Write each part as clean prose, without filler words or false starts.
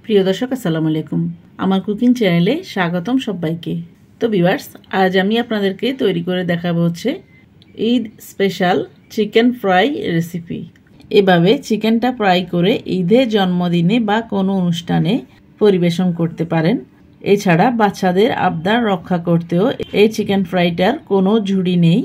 প্রিয় দর্শক আসসালামু আলাইকুম, আমার কুকিং চ্যানেলে স্বাগতম সবাইকে। তো ভিউয়ার্স, আজ আমি আপনাদেরকে তৈরি করে দেখাবো হচ্ছে Eid special chicken fry recipe. এভাবে চিকেনটা ফ্রাই করে ঈদে, জন্মদিনে বা কোনো অনুষ্ঠানে পরিবেশন করতে পারেন। এছাড়া বাচ্চাদের আবদার রক্ষা করতেও এই চিকেন ফ্রাইটার কোনো ঝুড়ি নেই।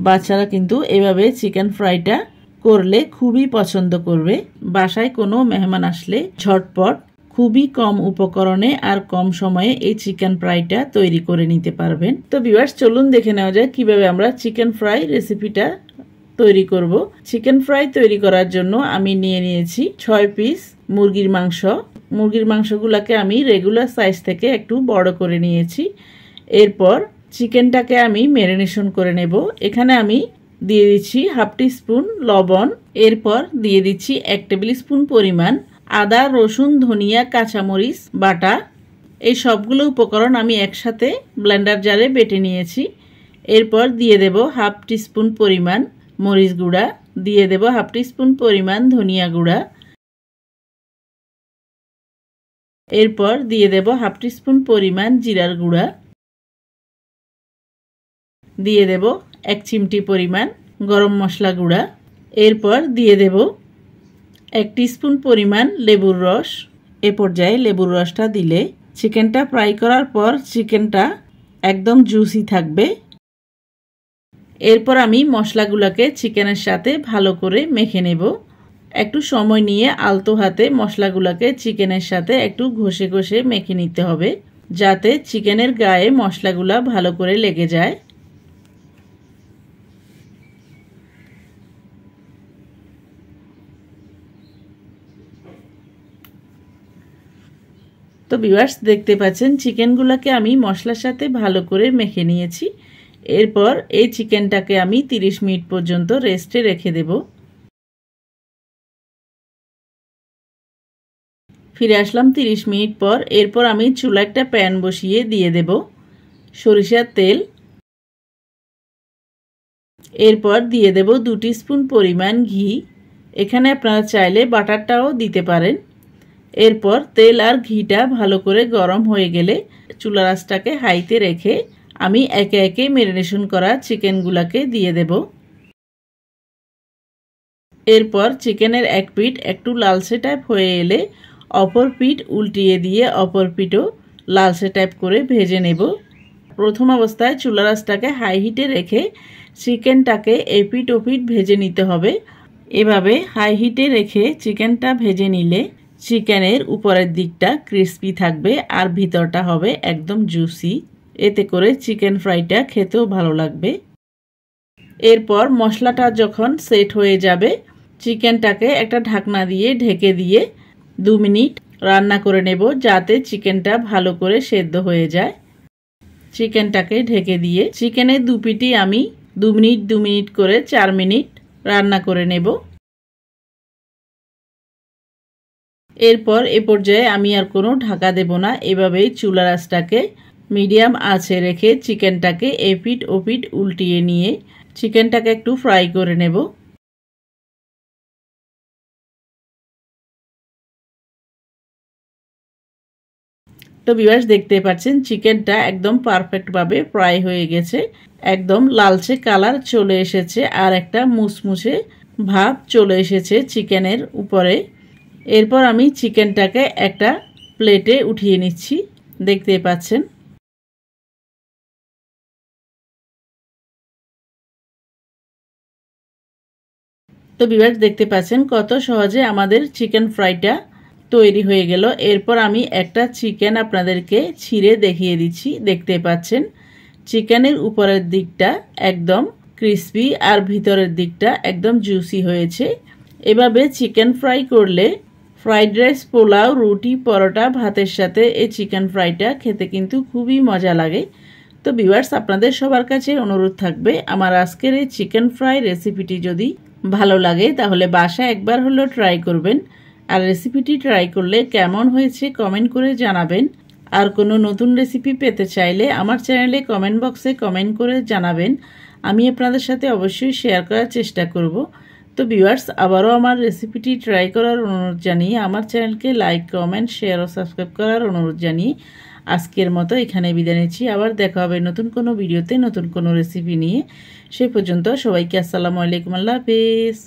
বাচ্চারা কিন্তু এভাবে চিকেন ফ্রাইটা করলে খুবই পছন্দ করবে। বাসায় কোনো মেহমান আসলে ঝটপট খুবই কম উপকরণে আর কম সময়ে এই চিকেন ফ্রাইটা তৈরি করে নিতে পারবেন। তো ভিউয়ার্স, চলুন দেখে নেওয়া যায় কিভাবে আমরা চিকেন ফ্রাই রেসিপিটা তৈরি করব। চিকেন ফ্রাই তৈরি করার জন্য আমি নিয়ে নিয়েছি 6 পিস মুরগির মাংস। মুরগির মাংসগুলোকে আমি রেগুলার সাইজ থেকে একটু বড় করে নিয়েছি। এরপর চিকেনটাকে আমি ম্যারিনেশন করে নেব। এখানে আমি দিয়ে দিচ্ছি 1/2 টিস্পুন লবণ। এরপর দিয়ে দিচ্ছি 1 টেবিল স্পুন পরিমাণ আদা, রসুন, ধনিয়া, কাঁচামরিচ বাটা। এই সবগুলো উপকরণ আমি একসাথে ব্লেন্ডার জারে বেটে নিয়েছি। এরপর দিয়ে দেব 1/2 টিস্পুন পরিমাণ মরিচ গুঁড়া, দিয়ে দেব 1/2 টিস্পুন পরিমাণ ধনিয়া গুঁড়া। এরপর দিয়ে দেব 1/2 টিস্পুন পরিমাণ জিরার গুঁড়া, দিয়ে দেব 1 চিমটি পরিমাণ গরম মশলা গুঁড়া। এরপর দিয়ে দেব 1 টিস্পুন পরিমাণ লেবুর রস। এ পর্যায়ে লেবুর রসটা দিলে চিকেনটা ফ্রাই করার পর চিকেনটা একদম জুসি থাকবে। এরপর আমি মশলাগুলোকে চিকেনের সাথে ভালো করে মেখে নেব। একটু সময় নিয়ে আলতো হাতে মশলাগুলোকে চিকেনের সাথে একটু ঘষে ঘষে মেখে নিতে হবে, যাতে চিকেনের গায়ে মশলাগুলো ভালো করে লেগে যায়। তো ভিউয়ার্স, দেখতে পাচ্ছেন চিকেনগুলোকে আমি মশলার সাথে ভালো করে মেখে নিয়েছি। এরপর এই চিকেনটাকে আমি 30 মিনিট পর্যন্ত রেস্টে রেখে দেব। ফিরে আসলাম 30 মিনিট পর। এরপর আমি চুলা একটা প্যান বসিয়ে দিয়ে দেব সরিষার তেল। এরপর দিয়ে দেব 2 টিস্পুন পরিমাণ ঘি। এখানে আপনারা চাইলে বাটারটাও দিতে পারেন। এরপর তেল আর ঘিটা ভালো করে গরম হয়ে গেলে চুলার আঁচটাকে হাইতে রেখে আমি একে একে ম্যারিনেশন করা চিকেনগুলোকে দিয়ে দেব। এরপর চিকেনের এক পিঠ একটু লালচে টাইপ হয়ে এলে অপর পিঠ উল্টিয়ে দিয়ে অপর পিঠও লালচে টাইপ করে ভেজে নেব। প্রথম অবস্থায় চুলার আঁচটাকে হাই হিটে রেখে চিকেনটাকে এপিঠ ওপিঠ ভেজে নিতে হবে। এভাবে হাই হিটে রেখে চিকেনটা ভেজে নিলে চিকেনের উপরের দিকটা ক্রিস্পি থাকবে আর ভিতরটা হবে একদম জুসি। এতে করে চিকেন ফ্রাইটা খেতেও ভালো লাগবে। এরপর মশলাটা যখন সেট হয়ে যাবে, চিকেনটাকে একটা ঢাকনা দিয়ে ঢেকে দিয়ে 2 মিনিট রান্না করে নেব, যাতে চিকেনটা ভালো করে সেদ্ধ হয়ে যায়। চিকেনটাকে ঢেকে দিয়ে চিকেনের 2 পিঠই আমি 2 মিনিট 2 মিনিট করে 4 মিনিট রান্না করে নেব। এরপর এ পর্যায়ে আমি আর কোনো ঢাকা দেব না। এভাবেই চুলার আঁচটাকে মিডিয়াম আঁচে রেখে চিকেনটাকে এপিঠ ওপিঠ উল্টিয়ে নিয়ে চিকেনটাকে একটু ফ্রাই করে নেব। তো ভিউয়ার্স, দেখতে পাচ্ছেন চিকেনটা একদম পারফেক্টভাবে ফ্রাই হয়ে গেছে। একদম লালচে কালার চলে এসেছে আর একটা মুসমুসে ভাব চলে এসেছে চিকেনের উপরে। এরপর আমি চিকেনটাকে একটা প্লেটে উঠিয়ে নিচ্ছি, দেখতে পাচ্ছেন। তো ভিউয়ার্স, দেখতে পাচ্ছেন কত সহজে আমাদের চিকেন ফ্রাইটা তৈরি হয়ে গেল। এরপর আমি একটা চিকেন আপনাদেরকে ছিঁড়ে দেখিয়ে দিচ্ছি। দেখতে পাচ্ছেন চিকেনের উপরের দিকটা একদম ক্রিস্পি আর ভিতরের দিকটা একদম জুসি হয়েছে। এভাবে চিকেন ফ্রাই করলে ফ্রাইড রাইস, পোলাও, রুটি, পরোটা, ভাতের সাথে এই চিকেন ফ্রাইটা খেতে কিন্তু খুবই মজা লাগে। তো ভিউয়ার্স, আপনাদের সবার কাছে অনুরোধ থাকবে, আমার আজকের এই চিকেন ফ্রাই রেসিপিটি যদি ভালো লাগে তাহলে বাসায় একবার হলেও ট্রাই করবেন। আর রেসিপিটি ট্রাই করলে কেমন হয়েছে কমেন্ট করে জানাবেন। আর কোনো নতুন রেসিপি পেতে চাইলে আমার চ্যানেলে কমেন্ট বক্সে কমেন্ট করে জানাবেন। আমি আপনাদের সাথে অবশ্যই শেয়ার করার চেষ্টা করব। তো তো ভিউয়ার্স, আবারও আমার রেসিপিটি ট্রাই করার অনুরোধ জানিয়ে, আমার চ্যানেলকে লাইক, কমেন্ট, শেয়ার ও সাবস্ক্রাইব করার অনুরোধ জানিয়ে আজকের মতো এখানে বিদায় নিচ্ছি। আবার দেখা হবে নতুন কোনো ভিডিওতে, নতুন কোনো রেসিপি নিয়ে। সেই পর্যন্ত সবাইকে আসসালামু আলাইকুম, আল্লাহ হাফেজ।